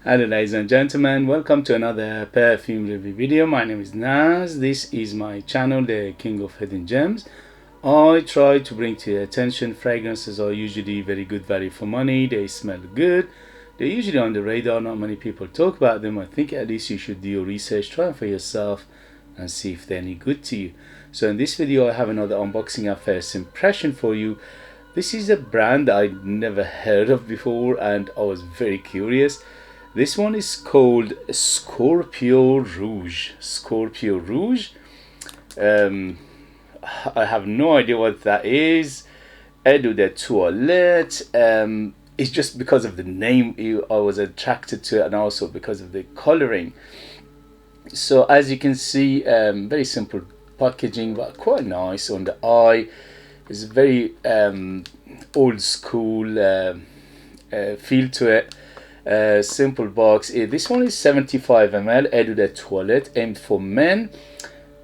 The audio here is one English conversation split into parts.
Hello ladies and gentlemen, welcome to another perfume review video. My name is Naz. This is my channel, the King of Hidden Gems. I try to bring to your attention fragrances are usually very good value for money. They smell good. They're usually on the radar, not many people talk about them. I think at least you should do your research, try them for yourself and see if they're any good to you. So in this video I have another unboxing and first impression for you. This is a brand I'd never heard of before and I was very curious. This one is called Scorpio Rouge. Scorpio Rouge. I have no idea what that is. Eau de Toilette. It's just because of the name I was attracted to it, and also because of the coloring. So as you can see, very simple packaging, but quite nice on the eye. It's very old school feel to it. Simple box. This one is 75 ml Eau de Toilette, aimed for men,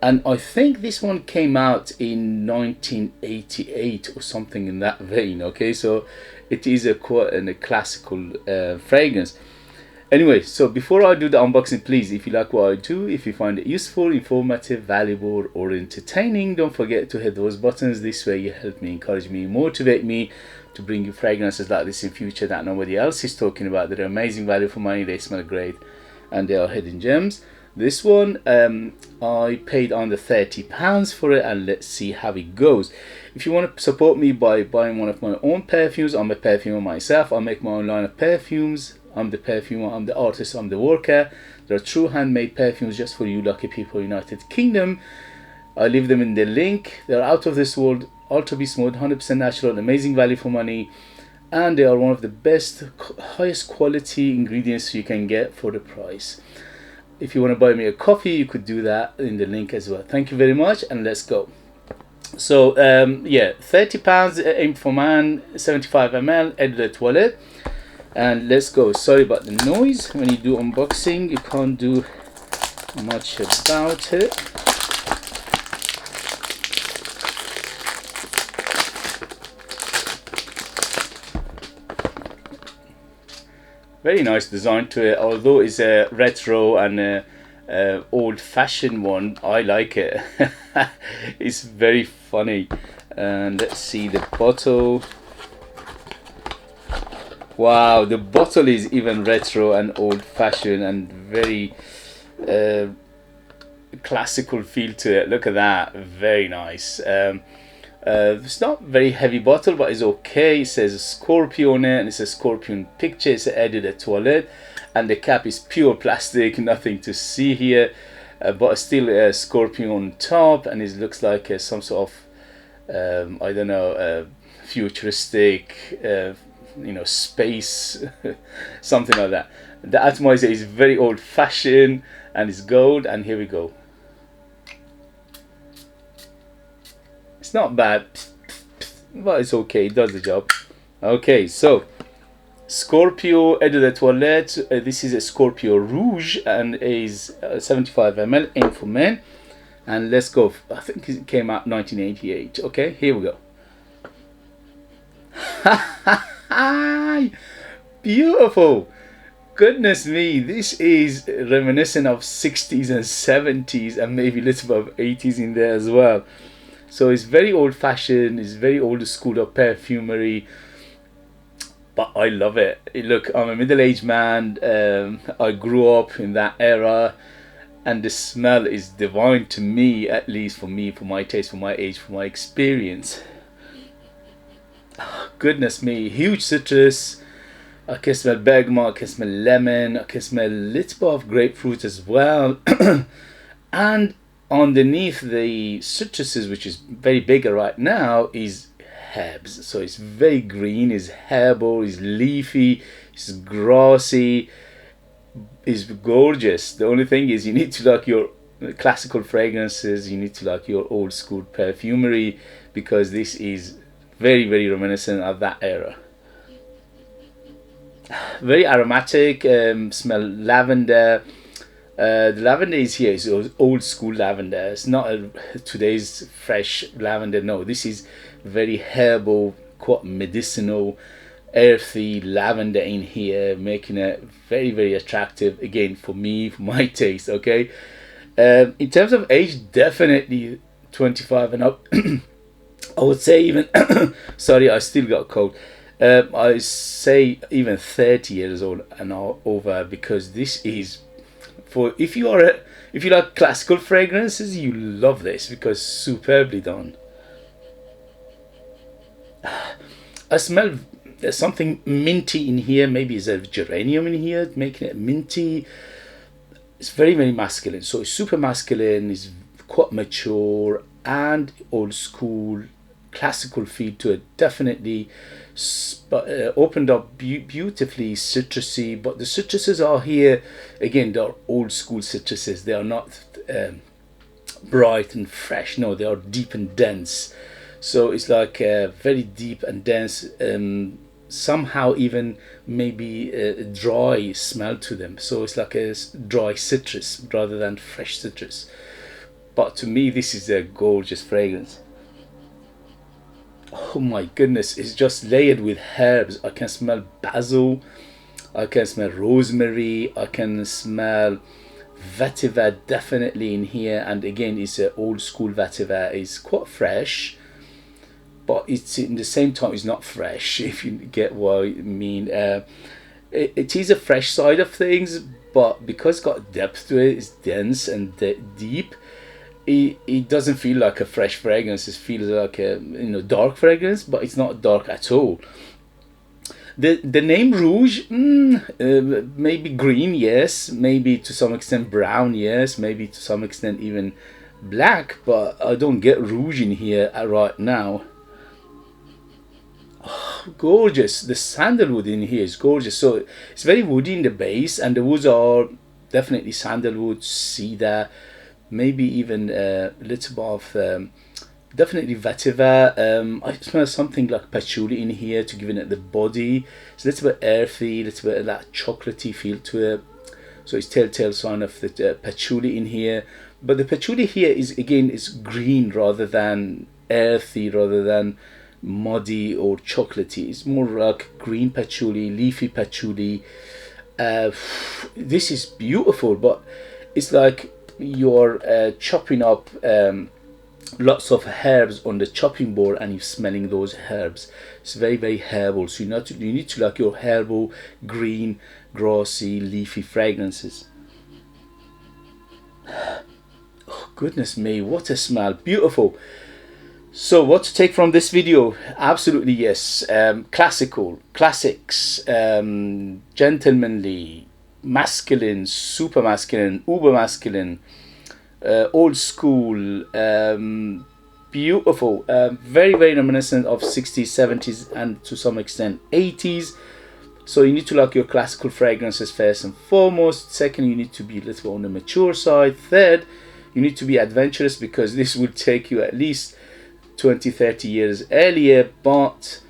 and I think this one came out in 1988 or something in that vein. Okay, so it is a quite a classical fragrance. Anyway, so before I do the unboxing, please, if you like what I do, if you find it useful, informative, valuable or entertaining, don't forget to hit those buttons. This way you help me, encourage me, motivate me to bring you fragrances like this in future that nobody else is talking about. They're amazing value for money, they smell great, and they are hidden gems. This one I paid under £30 for it, and let's see how it goes. If you want to support me by buying one of my own perfumes, I'm a perfumer myself. I make my own line of perfumes. I'm the perfumer, I'm the artist, I'm the worker. They're true handmade perfumes just for you lucky people, United Kingdom. I leave them in the link. They're out of this world, ultra beast mode, 100% natural, amazing value for money, and they are one of the best, highest quality ingredients you can get for the price. If you want to buy me a coffee, you could do that in the link as well. Thank you very much, and let's go. So yeah, £30 aimed for man, 75 ml Eau de Toilette, and let's go. Sorry about the noise. When you do unboxing, you can't do much about it. Very nice design to it, although it's a retro and a old-fashioned one. I like it. It's very funny. And let's see the bottle. Wow, the bottle is even retro and old-fashioned and very classical feel to it. Look at that, very nice. It's not very heavy bottle, but it's okay. It says Scorpio on it, and it's a scorpion picture. It's Eau de Toilette, and the cap is pure plastic, nothing to see here, but still a scorpion on top, and it looks like some sort of I don't know, futuristic you know, space something like that. The atomizer is very old-fashioned and it's gold, and here we go. It's not bad, but it's okay, it does the job. Okay, so Scorpio Eau de Toilette. This is a Scorpio Rouge and is 75 ml, aimed for men. And let's go. I think it came out 1988. Okay, here we go. Beautiful. Goodness me, this is reminiscent of 60s and 70s and maybe a little bit of 80s in there as well. So it's very old-fashioned, it's very old school of perfumery, but I love it. Look, I'm a middle-aged man. I grew up in that era, and the smell is divine to me, at least for me, for my taste, for my age, for my experience. Goodness me, huge citrus. I can smell bergamot, I can smell lemon, I can smell a little bit of grapefruit as well. And underneath the citruses, which is very bigger right now, is herbs. So it's very green, it's herbal, it's leafy, it's grassy, it's gorgeous. The only thing is you need to like your classical fragrances, you need to like your old school perfumery, because this is very, very reminiscent of that era. Very aromatic, smell lavender. The lavender is here, it's old school lavender. It's not today's fresh lavender. No, this is very herbal, quite medicinal, earthy lavender in here, making it very, very attractive again for me, for my taste. Okay, in terms of age, definitely 25 and up. I would say even sorry, I still got a cold. I say even 30 years old and over, because this is for, if you like classical fragrances, you love this because superbly done. I smell there's something minty in here. Maybe it's a geranium in here, making it minty. It's very, very masculine. So it's super masculine. It's quite mature and old school, classical feel to it. Definitely opened up beautifully citrusy. But the citruses are here again. They're old school citruses. They are not bright and fresh. No, they are deep and dense. So it's like very deep and dense, somehow even maybe a dry smell to them. So it's like a dry citrus rather than fresh citrus. But to me, this is a gorgeous fragrance. Oh my goodness, it's just layered with herbs. I can smell basil, I can smell rosemary, I can smell vetiver definitely in here. And again, it's an old school vetiver. It's quite fresh, but it's in the same time it's not fresh, if you get what I mean. It is a fresh side of things, but because it's got depth to it, it's dense and deep. It doesn't feel like a fresh fragrance. It feels like a dark fragrance, but it's not dark at all. The name Rouge, maybe green, yes, maybe to some extent brown, yes, maybe to some extent even black, but I don't get rouge in here right now. Gorgeous. The sandalwood in here is gorgeous. So it's very woody in the base, and the woods are definitely sandalwood, cedar, maybe even a little bit of definitely vetiver. I smell something like patchouli in here to give it the body. It's a little bit earthy, a little bit of that chocolatey feel to it. So it's telltale sign of the patchouli in here. But the patchouli here is again is green rather than earthy, rather than muddy or chocolatey. It's more like green patchouli, leafy patchouli. This is beautiful, but it's like you're chopping up lots of herbs on the chopping board, and you're smelling those herbs. It's very, very herbal. So you need to like your herbal, green, grassy, leafy fragrances. Oh goodness me, what a smell! Beautiful. So what to take from this video? Absolutely yes. Classical, classics, gentlemanly, masculine, super masculine, uber masculine, old school, beautiful, very, very reminiscent of 60s, 70s, and to some extent 80s. So you need to like your classical fragrances first and foremost. Second, you need to be a little bit on the mature side. Third, you need to be adventurous, because this will take you at least 20-30 years earlier. But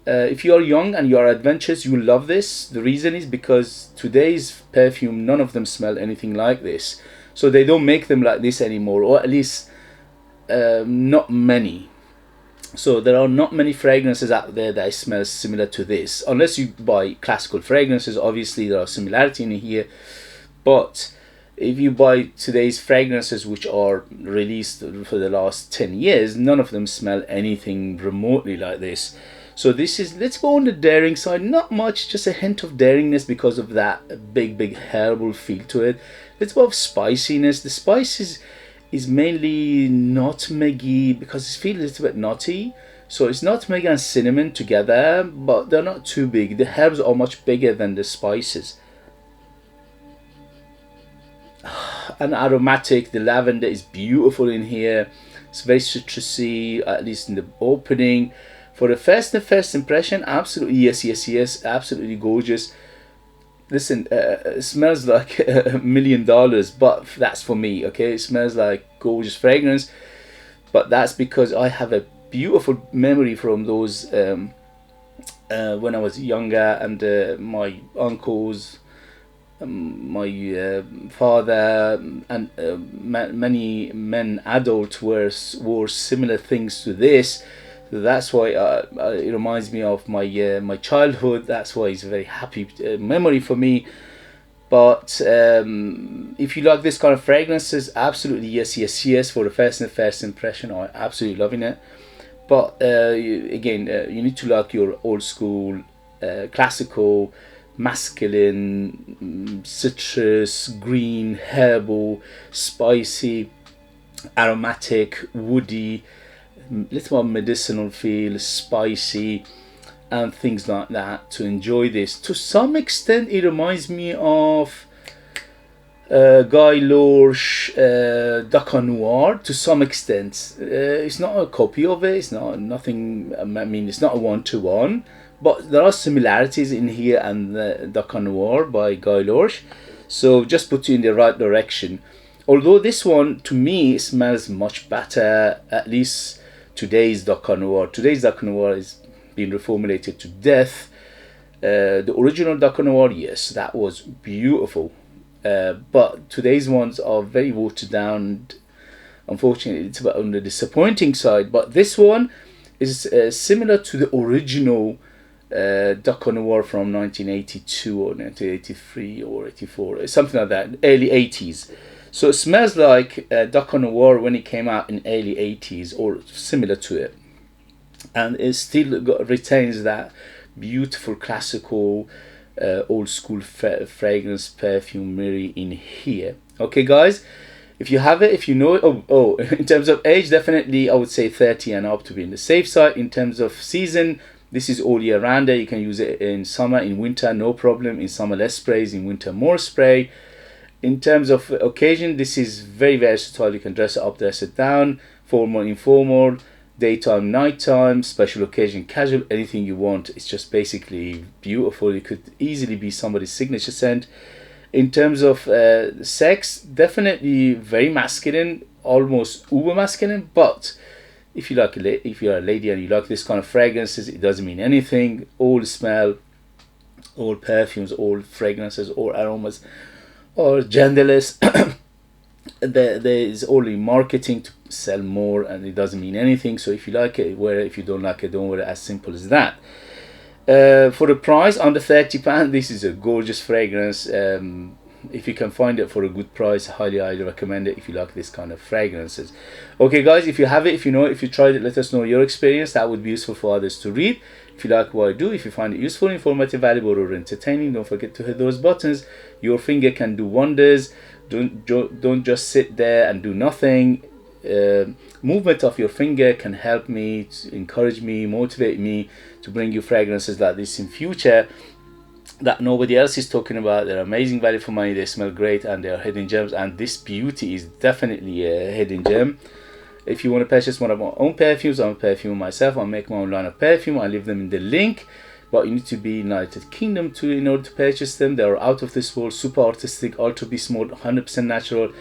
if you are young and you are adventurous, you will love this. The reason is because today's perfume, none of them smell anything like this. So they don't make them like this anymore, or at least not many. So there are not many fragrances out there that smell similar to this, unless you buy classical fragrances. Obviously there are similarity in here, but if you buy today's fragrances which are released for the last 10 years, none of them smell anything remotely like this. So this is, let's go on the daring side. Not much, just a hint of daringness because of that big herbal feel to it. Let's go of spiciness. The spice is mainly nutmeggy, because it feels a little bit nutty. So it's nutmeg and cinnamon together, but they're not too big. The herbs are much bigger than the spices. And aromatic, the lavender is beautiful in here. It's very citrusy, at least in the opening. For the first impression, absolutely yes, absolutely gorgeous. Listen, it smells like $1 million, but that's for me, okay? It smells like gorgeous fragrance, but that's because I have a beautiful memory from those when I was younger, and my uncles, my father, and many men, adults, wore similar things to this. So that's why it reminds me of my childhood. That's why it's a very happy memory for me. But if you like this kind of fragrances, absolutely yes, yes, yes. For the first impression, I'm absolutely loving it. But again, you need to like your old school, classical, masculine, citrus, green, herbal, spicy, aromatic, woody, little more medicinal feel, spicy, and things like that to enjoy this. To some extent, it reminds me of Guy Lorsch Dakar Noir to some extent. It's not a copy of it. It's not nothing. I mean, it's not a one-to-one, but there are similarities in here and the Dakar Noir by Guy Lorsch. So just put you in the right direction. Although this one to me smells much better. At least today's Dakar Noir. Today's Dakar Noir is being reformulated to death. The original Dakar Noir, yes, that was beautiful. But today's ones are very watered down. Unfortunately, it's a bit on the disappointing side. But this one is similar to the original Dakar Noir from 1982 or 1983 or 84, something like that, early 80s. So it smells like Dakar Noir when it came out in early 80s or similar to it. And it still retains that beautiful classical old school fragrance perfume in here. Okay guys, if you have it, if you know it, in terms of age, definitely I would say 30 and up to be in the safe side. In terms of season, this is all year round. You can use it in summer, in winter, no problem. In summer less sprays, in winter more spray. In terms of occasion, this is very versatile. You can dress it up, dress it down, formal, informal, daytime, nighttime, special occasion, casual, anything you want. It's just basically beautiful. It could easily be somebody's signature scent. In terms of sex, definitely very masculine, almost uber masculine. But if you like, if you're a lady and you like this kind of fragrances, it doesn't mean anything. All smell, all perfumes, all fragrances, all aromas are genderless. There is only marketing to sell more, and it doesn't mean anything. So if you like it, wear it. If you don't like it, don't wear it. As simple as that. For the price under £30, this is a gorgeous fragrance. If you can find it for a good price, highly recommend it if you like this kind of fragrances. Okay guys, if you have it, if you know it, if you tried it, let us know your experience. That would be useful for others to read. If you like what I do, if you find it useful, informative, valuable, or entertaining, don't forget to hit those buttons. Your finger can do wonders. Don't just sit there and do nothing. Movement of your finger can help me, encourage me, motivate me to bring you fragrances like this in future that nobody else is talking about. They're amazing value for money, they smell great, and they are hidden gems, and this beauty is definitely a hidden gem. If you want to purchase one of my own perfumes, I'm a perfumer myself. I make my own line of perfume. I leave them in the link, but you need to be in the United Kingdom in order to purchase them. They are out of this world, super artistic, ultra beast mode, 100% natural,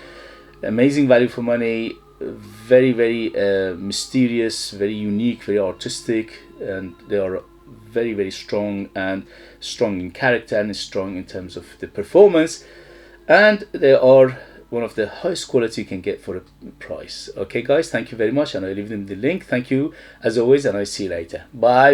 amazing value for money, very mysterious, very unique, very artistic, and they are very strong, and strong in character, and strong in terms of the performance, and they are one of the highest quality you can get for a price. Okay guys, thank you very much, and I leave them the link. Thank you as always, and I see you later. Bye.